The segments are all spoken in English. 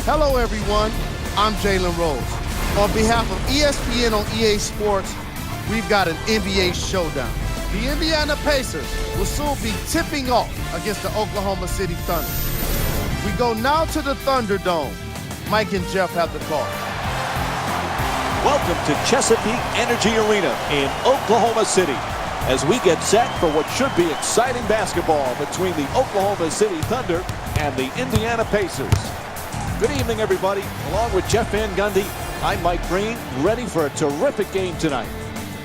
Hello, everyone. I'm Jalen Rose. On behalf of ESPN on EA Sports, we've got an NBA showdown. The Indiana Pacers will soon be tipping off against the Oklahoma City Thunder. We go now to the Thunderdome. Mike and Jeff have the call. Welcome to Chesapeake Energy Arena in Oklahoma City as we get set for what should be exciting basketball between the Oklahoma City Thunder and the Indiana Pacers. Good evening, everybody. Along with Jeff Van Gundy, I'm Mike Green, ready for a terrific game tonight.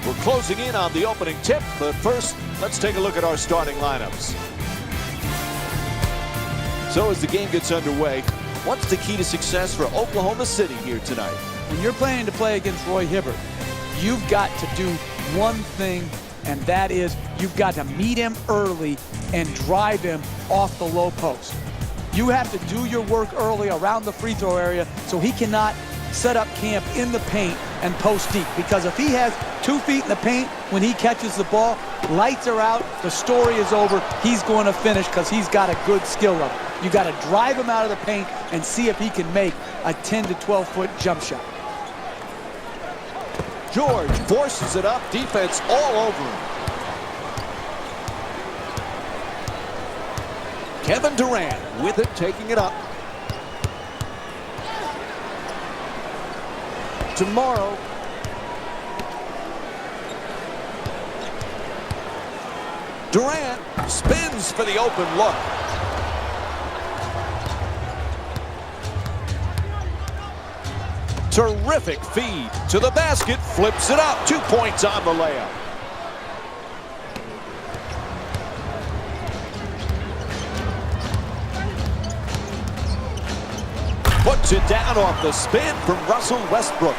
We're closing in on the opening tip, but first, let's take a look at our starting lineups. So as the game gets underway, what's the key to success for Oklahoma City here tonight? When you're planning to play against Roy Hibbert, you've got to do one thing, and that is you've got to meet him early and drive him off the low post. You have to do your work early around the free throw area so he cannot set up camp in the paint and post deep. Because if he has 2 feet in the paint when he catches the ball, lights are out, the story is over, he's going to finish because he's got a good skill level. You got to drive him out of the paint and see if he can make a 10 to 12 foot jump shot. George forces it up, defense all over him. Kevin Durant with it, taking it up. Tomorrow. Durant spins for the open look. Terrific feed to the basket, flips it up, 2 points on the layup. Puts it down off the spin from Russell Westbrook.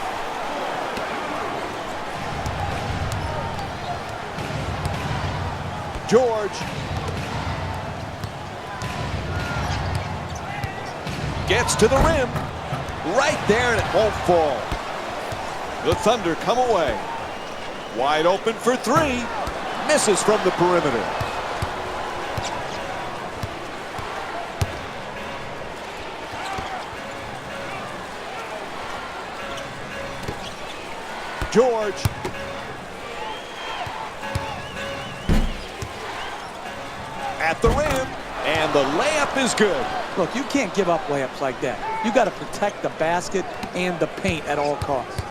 George gets to the rim. Right there, and it won't fall. The Thunder come away. Wide open for 3. Misses from the perimeter. George. At the rim, and the layup is good. Look, you can't give up layups like that. You got to protect the basket and the paint at all costs.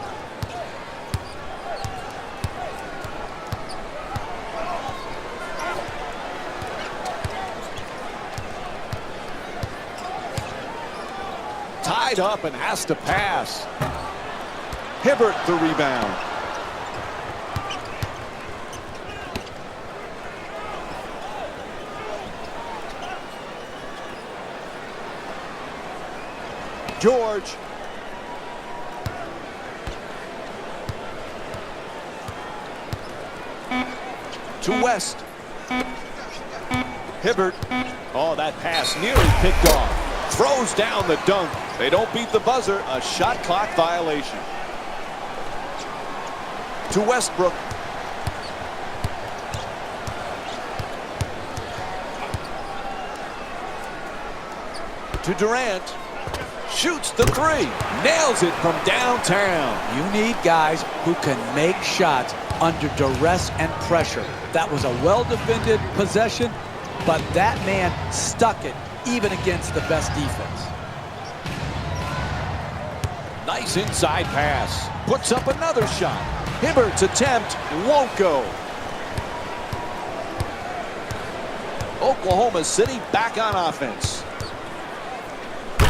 Tied up and has to pass. Hibbert the rebound. George. To West. Hibbert. Oh, that pass nearly picked off. Throws down the dunk. They don't beat the buzzer. A shot clock violation. To Westbrook. To Durant. Shoots the 3. Nails it from downtown. You need guys who can make shots under duress and pressure. That was a well-defended possession, but that man stuck it even against the best defense. Nice inside pass. Puts up another shot. Hibbert's attempt won't go. Oklahoma City back on offense.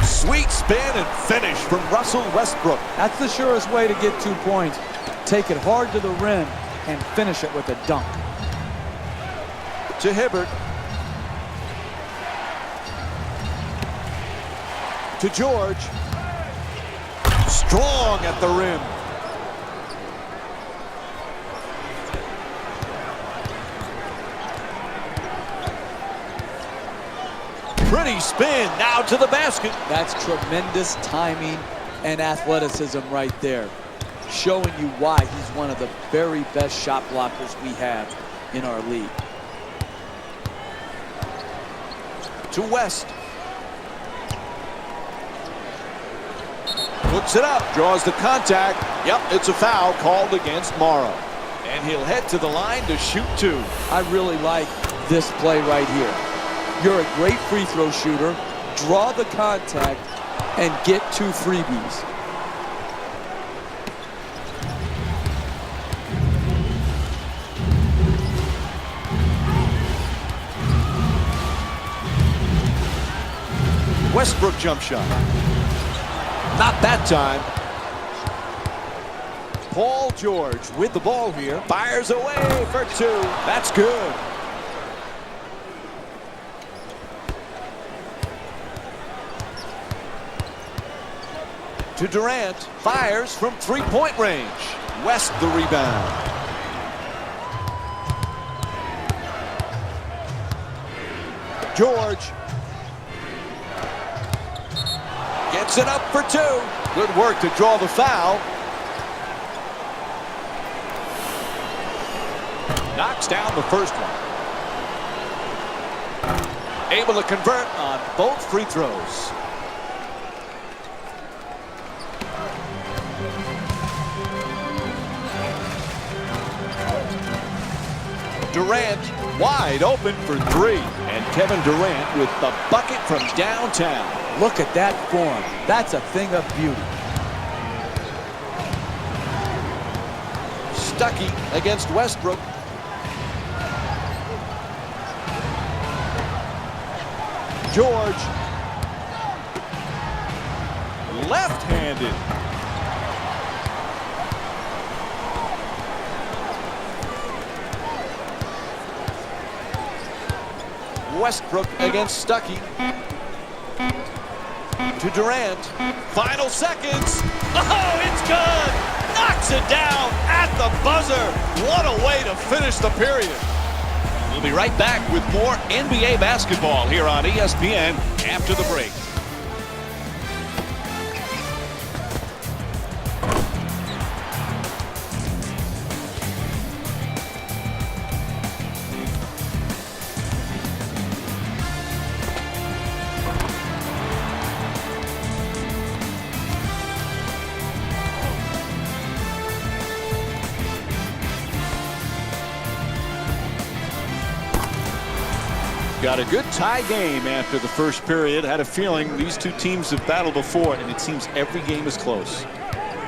Sweet spin and finish from Russell Westbrook. That's the surest way to get 2 points. Take it hard to the rim and finish it with a dunk. To Hibbert. To George. Strong at the rim. Pretty spin, now to the basket. That's tremendous timing and athleticism right there, showing you why he's one of the very best shot blockers we have in our league. To West. Puts it up, draws the contact. Yep, it's a foul called against Morrow. And he'll head to the line to shoot 2. I really like this play right here. You're a great free throw shooter. Draw the contact and get 2 freebies. Westbrook jump shot. Not that time. Paul George with the ball here. Fires away for 2. That's good. To Durant. Fires from 3-point range. West the rebound. George. Gets it up for 2. Good work to draw the foul. Knocks down the first one. Able to convert on both free throws. Durant wide open for 3. And Kevin Durant with the bucket from downtown. Look at that form. That's a thing of beauty. Stuckey against Westbrook. George. Left-handed. Westbrook against Stuckey. To Durant. Final seconds. Oh, it's good. Knocks it down at the buzzer. What a way to finish the period. We'll be right back with more NBA basketball here on ESPN after the break. Got a good tie game after the first period. Had a feeling these two teams have battled before, and it seems every game is close.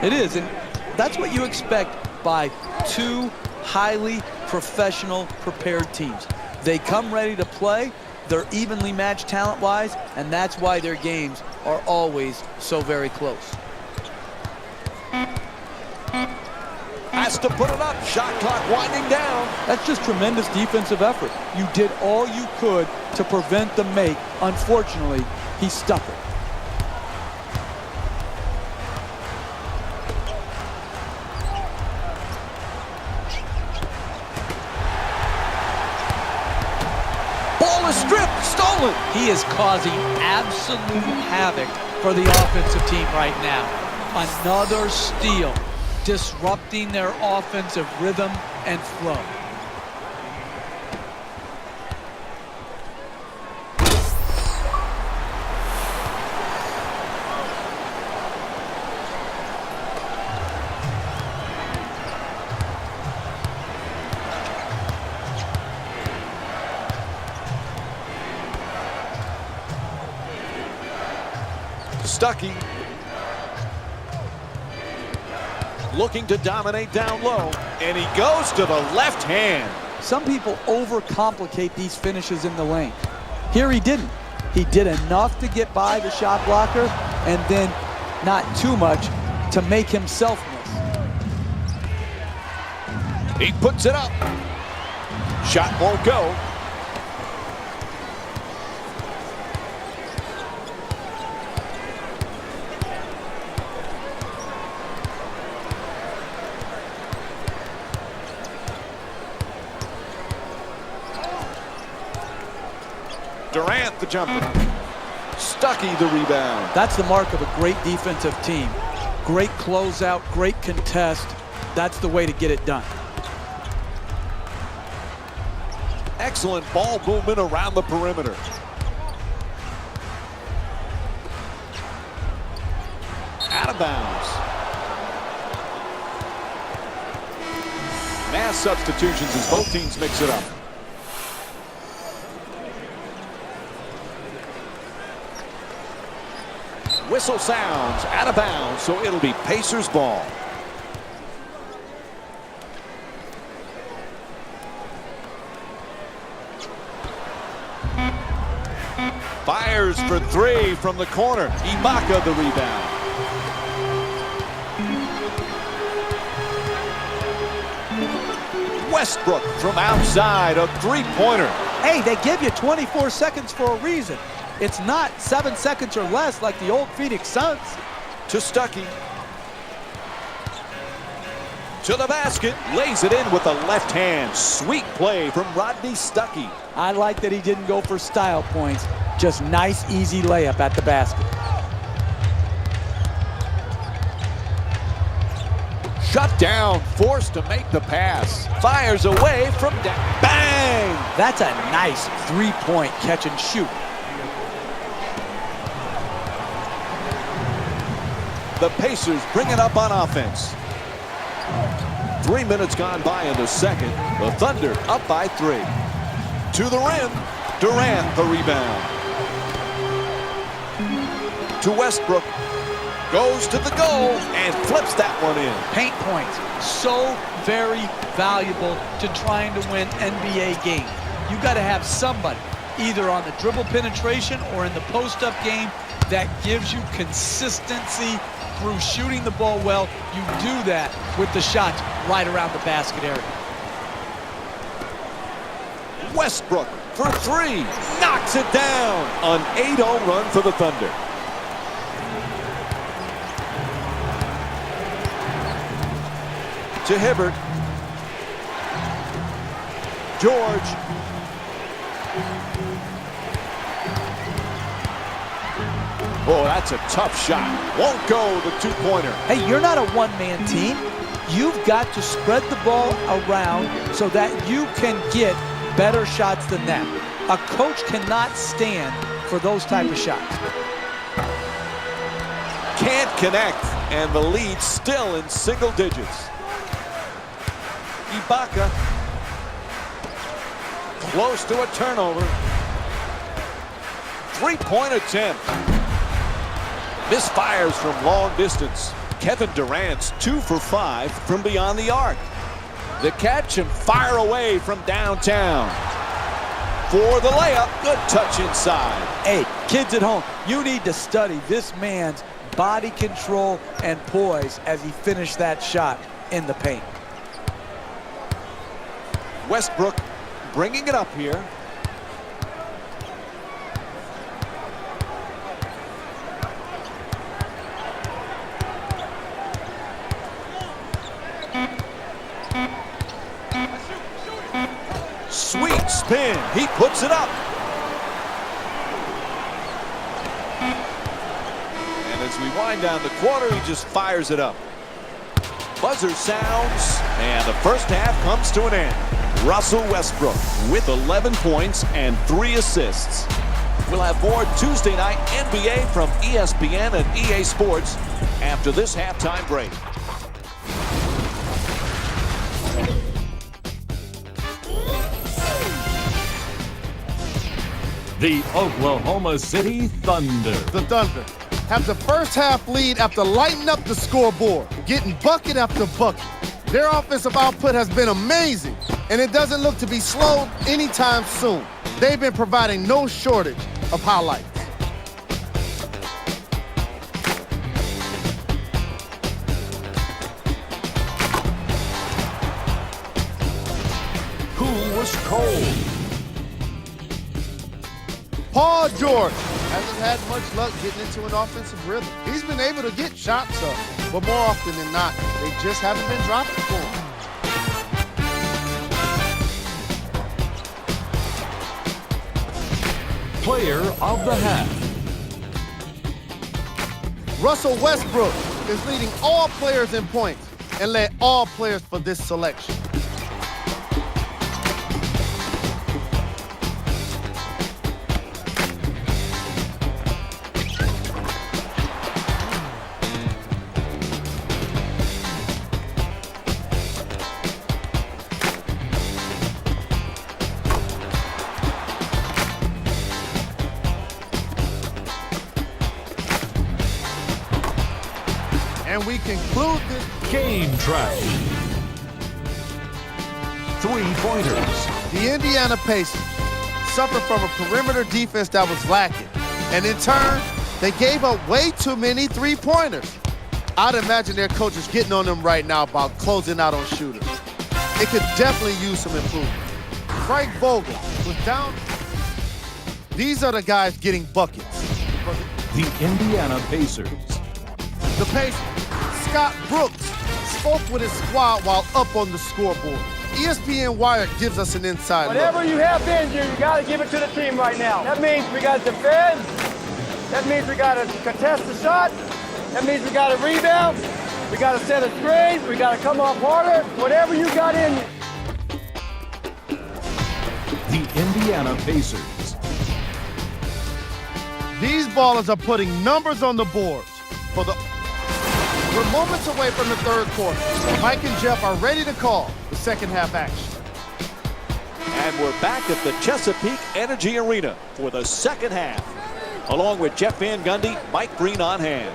It is, and that's what you expect by 2 highly professional, prepared teams. They come ready to play. They're evenly matched talent-wise, and that's why their games are always so very close. Has to put it up. Shot clock winding down. That's just tremendous defensive effort. You did all you could to prevent the make. Unfortunately, he stuck it. Ball is stripped. Stolen. He is causing absolute havoc for the offensive team right now. Another steal, disrupting their offensive rhythm and flow. Stuckey looking to dominate down low, and he goes to the left hand. Some people overcomplicate these finishes in the lane. Here he didn't. He did enough to get by the shot blocker, and then not too much to make himself miss. He puts it up. Shot won't go. Durant the jumper. Stuckey the rebound. That's the mark of a great defensive team. Great closeout, great contest. That's the way to get it done. Excellent ball movement around the perimeter. Out of of bounds. Mass substitutions as both teams mix it up. Whistle sounds, out of bounds, so it'll be Pacers ball. Fires for three from the corner. Ibaka the rebound. Westbrook from outside, a three-pointer. Hey, they give you 24 seconds for a reason. It's not 7 seconds or less like the old Phoenix Suns. To Stuckey. To the basket. Lays it in with the left hand. Sweet play from Rodney Stuckey. I like that he didn't go for style points. Just nice, easy layup at the basket. Shut down. Forced to make the pass. Fires away from down. Bang! That's a nice three-point catch and shoot. The Pacers bring it up on offense. 3 minutes gone by in the second. The Thunder up by 3. To the rim. Durant the rebound. To Westbrook. Goes to the goal and flips that one in. Paint points, so very valuable to trying to win NBA games. You got to have somebody, either on the dribble penetration or in the post-up game, that gives you consistency through shooting the ball well. You do that with the shots right around the basket area. Westbrook for three. Knocks it down. An 8-0 run for the Thunder. To Hibbert. George. Oh, that's a tough shot. Won't go, the two-pointer. Hey, you're not a one-man team. You've got to spread the ball around so that you can get better shots than that. A coach cannot stand for those type of shots. Can't connect, and the lead still in single digits. Ibaka. Close to a turnover. Three-point attempt. Misfires from long distance. Kevin Durant's 2 for 5 from beyond the arc. The catch and fire away from downtown. For the layup, good touch inside. Hey, kids at home, you need to study this man's body control and poise as he finished that shot in the paint. Westbrook bringing it up here. Sweet spin. He puts it up. And as we wind down the quarter, he just fires it up. Buzzer sounds, and the first half comes to an end. Russell Westbrook with 11 points and 3 assists. We'll have more Tuesday night NBA from ESPN and EA Sports after this halftime break. The Oklahoma City Thunder. The Thunder have the first half lead after lighting up the scoreboard, getting bucket after bucket. Their offensive output has been amazing, and it doesn't look to be slowed anytime soon. They've been providing no shortage of highlights. Who was cold? Paul George hasn't had much luck getting into an offensive rhythm. He's been able to get shots up, but more often than not, they just haven't been dropping for him. Player of the half. Russell Westbrook is leading all players in points and led all players for this selection. And we conclude this Game track. 3-pointers. The Indiana Pacers suffered from a perimeter defense that was lacking. And in turn, they gave up way too many three-pointers. I'd imagine their coach is getting on them right now about closing out on shooters. It could definitely use some improvement. Frank Vogel was down. These are the guys getting buckets. The Indiana Pacers. The Pacers, Scott Brooks spoke with his squad while up on the scoreboard. ESPN Wire gives us an inside look. Whatever you have been here, you got to give it to the team right now. That means we got to defend. That means we got to contest the shot. That means we got to rebound. We got to set a screen. We got to come off harder. Whatever you got in you. The Indiana Pacers. These ballers are putting numbers on the boards. We're moments away from the third quarter. Mike and Jeff are ready to call the second half action. And we're back at the Chesapeake Energy Arena for the second half. Along with Jeff Van Gundy, Mike Breen on hand.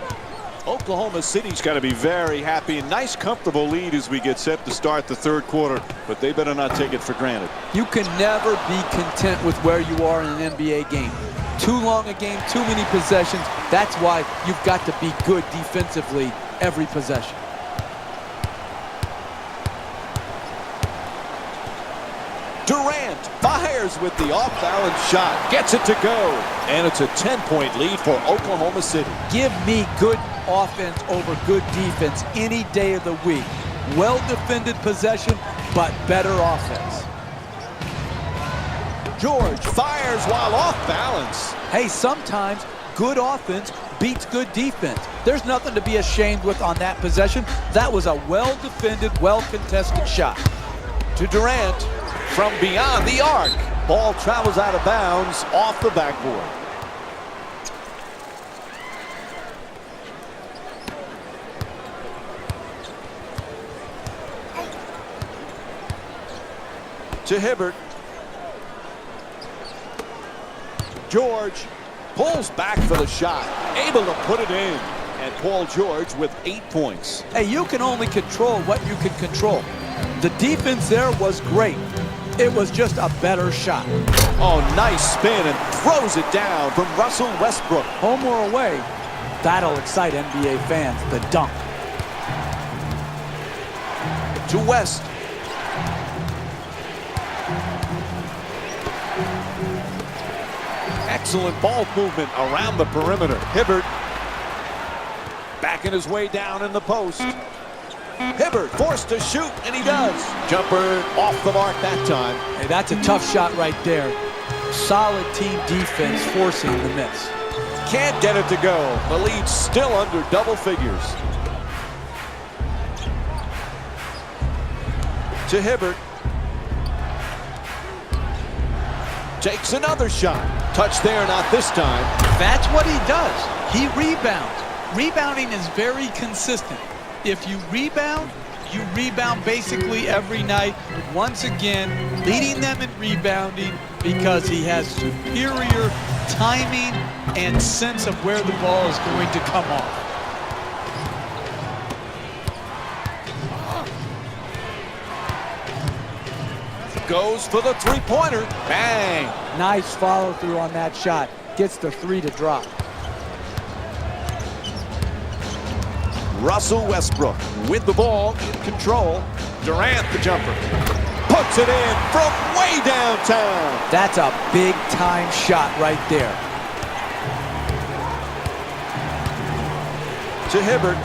Oklahoma City's got to be very happy. Nice, comfortable lead as we get set to start the third quarter, but they better not take it for granted. You can never be content with where you are in an NBA game. Too long a game, too many possessions. That's why you've got to be good defensively every possession. Durant fires with the off-balance shot, gets it to go, and it's a 10-point lead for Oklahoma City. Give me good offense over good defense any day of the week. Well-defended possession, but better offense. George fires while off balance. Hey, sometimes good offense beats good defense. There's nothing to be ashamed with on that possession. That was a well-defended, well-contested shot. To Durant from beyond the arc. Ball travels out of bounds off the backboard. To Hibbert. George pulls back for the shot, able to put it in. And Paul George with 8 points. Hey, you can only control what you can control. The defense there was great. It was just a better shot. Oh, nice spin and throws it down from Russell Westbrook. Home or away, that'll excite NBA fans, the dunk. To West. Excellent ball movement around the perimeter. Hibbert backing his way down in the post. Hibbert forced to shoot, and he does. Jumper off the mark that time. Hey, that's a tough shot right there. Solid team defense forcing the miss. Can't get it to go. The lead's still under double figures. To Hibbert. Takes another shot. Touch there, not this time. That's what he does. He rebounds. Rebounding is very consistent. If you rebound basically every night. Once again, leading them in rebounding because he has superior timing and sense of where the ball is going to come off. Goes for the three-pointer. Bang! Nice follow-through on that shot. Gets the three to drop. Russell Westbrook with the ball in control. Durant the jumper. Puts it in from way downtown. That's a big-time shot right there. To Hibbert.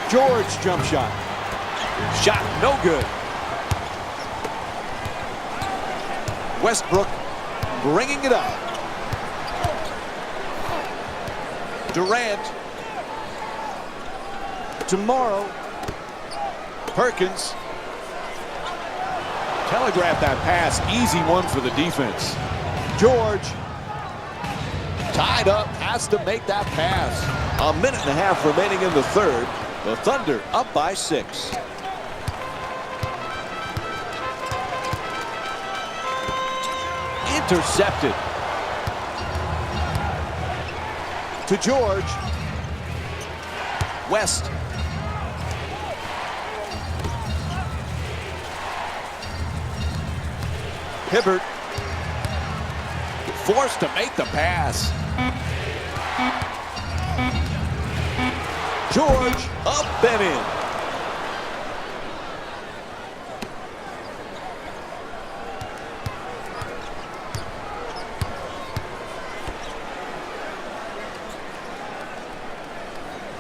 George jump shot. Shot no good. Westbrook bringing it up. Durant. Tomorrow. Perkins. Telegraphed that pass. Easy one for the defense. George. Tied up. Has to make that pass. A minute and a half remaining in the third. The Thunder up by 6. Intercepted. to George. West. Hibbert. Forced to make the pass. George up and in.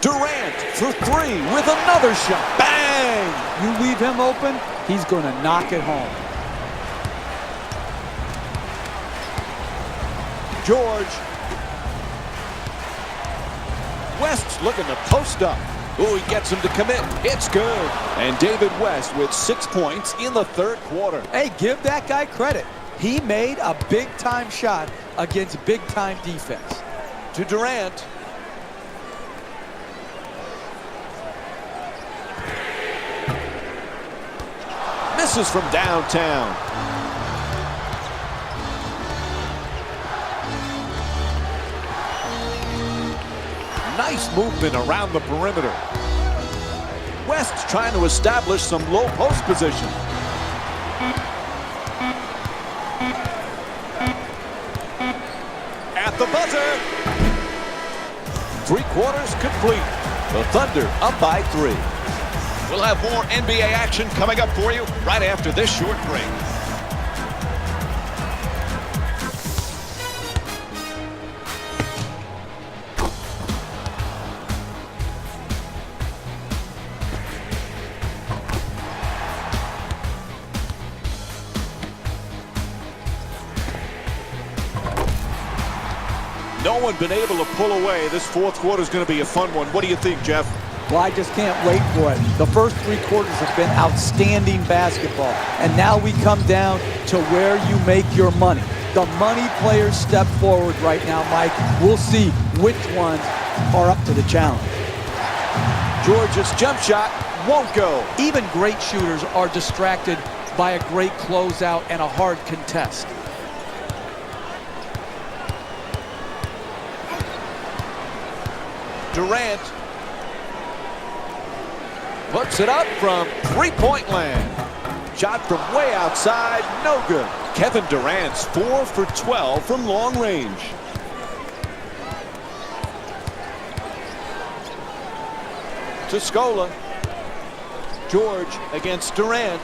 Durant for three with another shot. Bang! You leave him open, he's going to knock it home. George. West's looking to post up. Oh, he gets him to commit. It's good. And David West with 6 points in the third quarter. Hey, give that guy credit. He made a big-time shot against big-time defense. To Durant. Misses from downtown. Nice movement around the perimeter. West's trying to establish some low post position. At the buzzer. 3 quarters complete. The Thunder up by 3. We'll have more NBA action coming up for you right after this short break. No one been able to pull away. This fourth quarter is going to be a fun one. What do you think, Jeff? Well, I just can't wait for it. The first 3 quarters have been outstanding basketball. And now we come down to where you make your money. The money players step forward right now, Mike. We'll see which ones are up to the challenge. George's jump shot won't go. Even great shooters are distracted by a great closeout and a hard contest. Durant puts it up from three-point land. Shot from way outside, no good. Kevin Durant's 4 for 12 from long range. To Scola. George against Durant.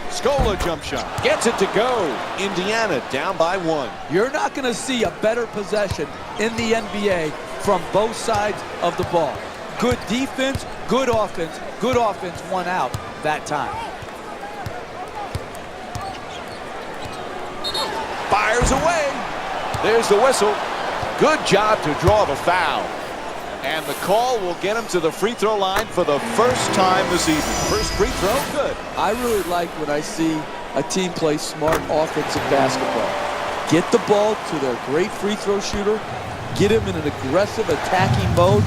Scola jump shot. Gets it to go. Indiana down by 1. You're not going to see a better possession in the NBA from both sides of the ball. Good defense, good offense won out that time. Fires away. There's the whistle. Good job to draw the foul. And the call will get him to the free throw line for the first time this evening. First free throw, good. I really like when I see a team play smart offensive basketball. Get the ball to their great free throw shooter, get him in an aggressive attacking mode,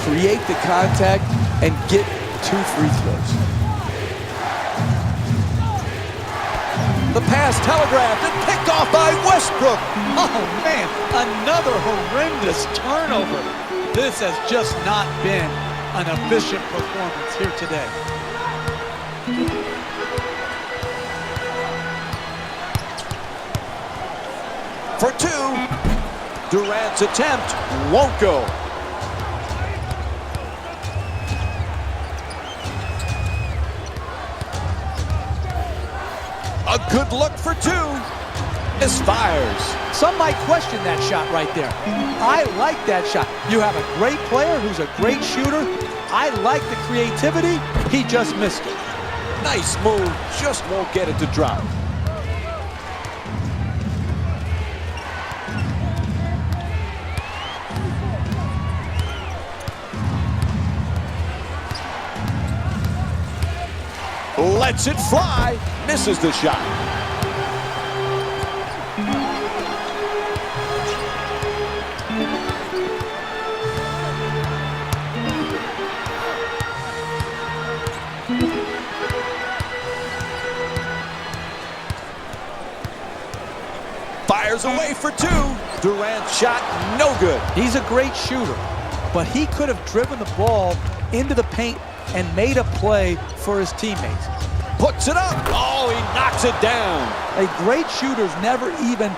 create the contact, and get 2 free throws. The pass telegraphed and picked off by Westbrook. Oh man, another horrendous turnover. This has just not been an efficient performance here today. For 2, Durant's attempt won't go. A good look for 2. Misfires. Some might question that shot right there. I like that shot. You have a great player who's a great shooter. I like the creativity. He just missed it. Nice move. Just won't get it to drop. Lets it fly. Misses the shot. Fires away for two. Durant's shot, no good. He's a great shooter, but he could have driven the ball into the paint and made a play for his teammates. Puts it up. Oh, he knocks it down. Great shooters never even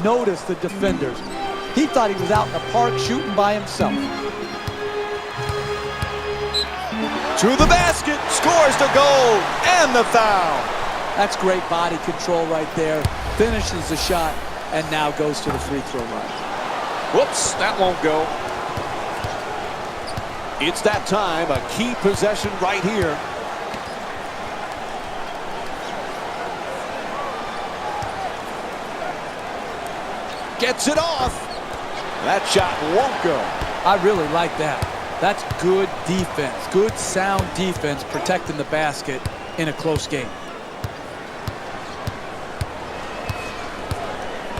notice the defenders. He thought he was out in the park shooting by himself. To the basket, scores the goal, and the foul. That's great body control right there. Finishes the shot and now goes to the free throw line. Whoops, that won't go. It's that time, a key possession right here. Gets it off. That shot won't go. I really like that. That's good defense, good sound defense protecting the basket in a close game.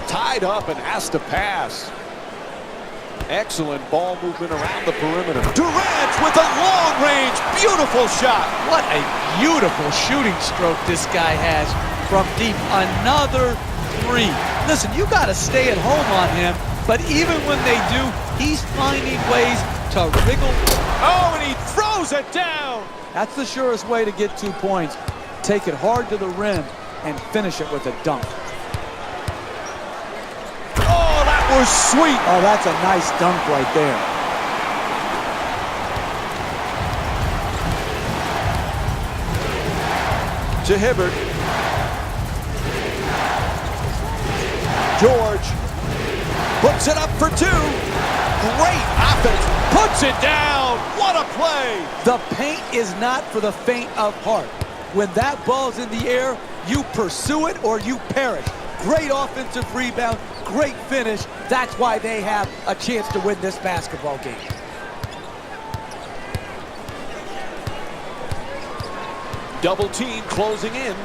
Tied up and has to pass. Excellent ball movement around the perimeter. Durant with a long-range, beautiful shot. What a beautiful shooting stroke this guy has from deep. Another three. Listen, you got to stay at home on him, but even when they do, he's finding ways to wriggle. Oh, and he throws it down. That's the surest way to get 2 points. Take it hard to the rim and finish it with a dunk. Oh, that was sweet. Oh, that's a nice dunk right there. To Hibbert. George puts it up for two. Great offense. Puts it down. What a play. The paint is not for the faint of heart. When that ball's in the air, you pursue it or you perish. Great offensive rebound, great finish. That's why they have a chance to win this basketball game. Double team closing in.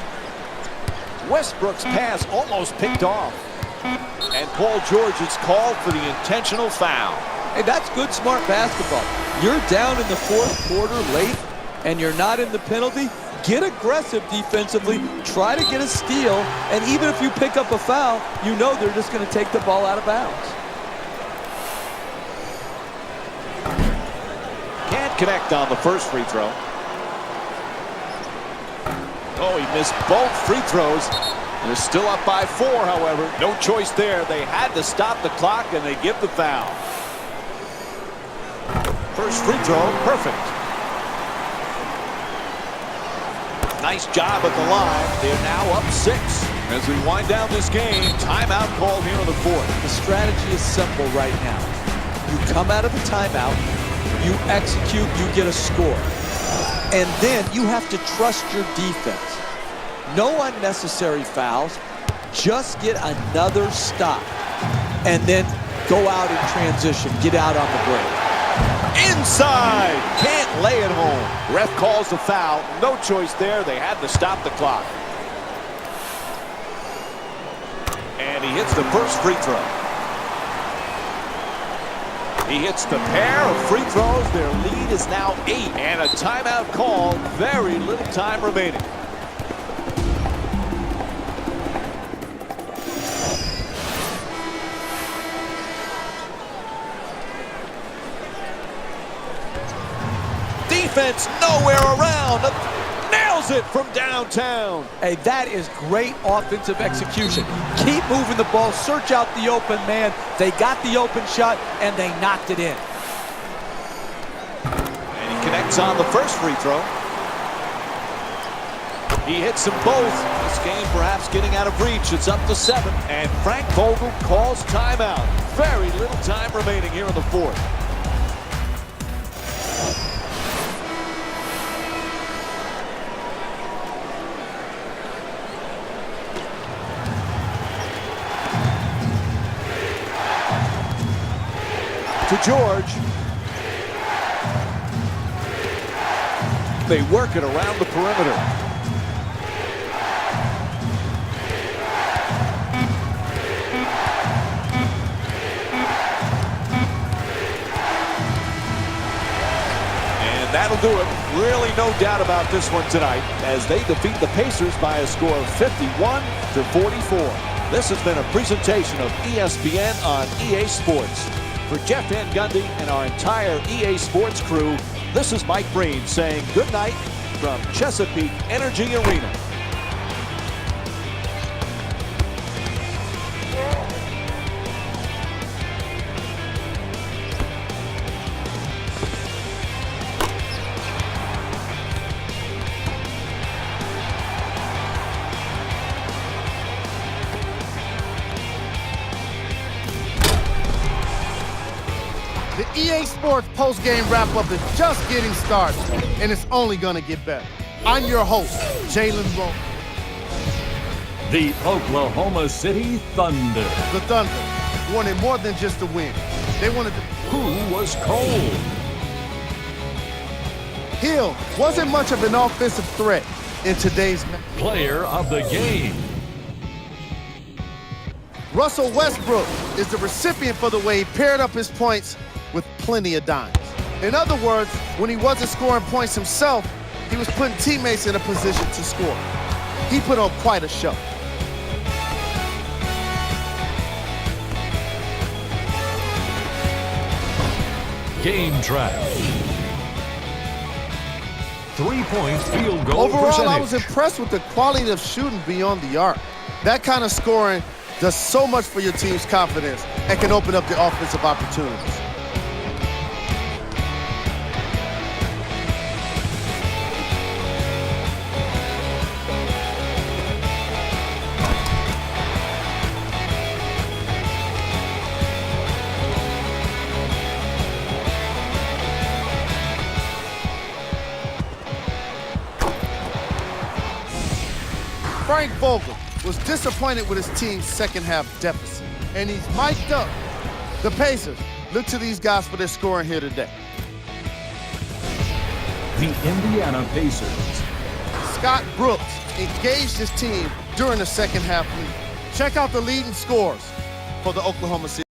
Westbrook's pass almost picked off. And Paul George is called for the intentional foul. Hey, that's good, smart basketball. You're down in the fourth quarter late, and you're not in the penalty. Get aggressive defensively, try to get a steal, and even if you pick up a foul, you know they're just going to take the ball out of bounds. Can't connect on the first free throw. Oh, he missed both free throws. They're still up by 4, however. No choice there. They had to stop the clock, and they give the foul. First free throw, perfect. Nice job at the line. They're now up 6. As we wind down this game, timeout called here in the fourth. The strategy is simple right now. You come out of the timeout, you execute, you get a score. And then you have to trust your defense. No unnecessary fouls. Just get another stop. And then go out in transition. Get out on the break. Inside! Can't lay it home. Ref calls the foul. No choice there. They had to stop the clock. And he hits the first free throw. He hits the pair of free throws. Their lead is now 8. And a timeout call. Very little time remaining. Defense nowhere around. Nails it from downtown. Hey, that is great offensive execution. Keep moving the ball, search out the open man. They got the open shot, and they knocked it in. And he connects on the first free throw. He hits them both. This game perhaps getting out of reach. It's up to 7. And Frank Vogel calls timeout. Very little time remaining here in the fourth. To George. They work it around the perimeter. And that'll do it. Really no doubt about this one tonight as they defeat the Pacers by a score of 51-44. This has been a presentation of ESPN on EA Sports. For Jeff Van Gundy and our entire EA Sports crew, this is Mike Breen saying good night from Chesapeake Energy Arena. The EA Sports post-game wrap-up is just getting started, and it's only gonna get better. I'm your host, Jalen Rose. The Oklahoma City Thunder. The Thunder wanted more than just a win. They wanted to. Who was cold? Hill wasn't much of an offensive threat in today's match. Player of the game. Russell Westbrook is the recipient for the way he paired up his points with plenty of dimes. In other words, when he wasn't scoring points himself, he was putting teammates in a position to score. He put on quite a show. Game track. 3-point field goal Overall, percentage. I was impressed with the quality of shooting beyond the arc. That kind of scoring does so much for your team's confidence and can open up the offensive opportunities. Frank Vogel was disappointed with his team's second-half deficit, and he's mic'd up. The Pacers look to these guys for their scoring here today. The Indiana Pacers. Scott Brooks engaged his team during the second-half lead. Check out the leading scores for the Oklahoma City.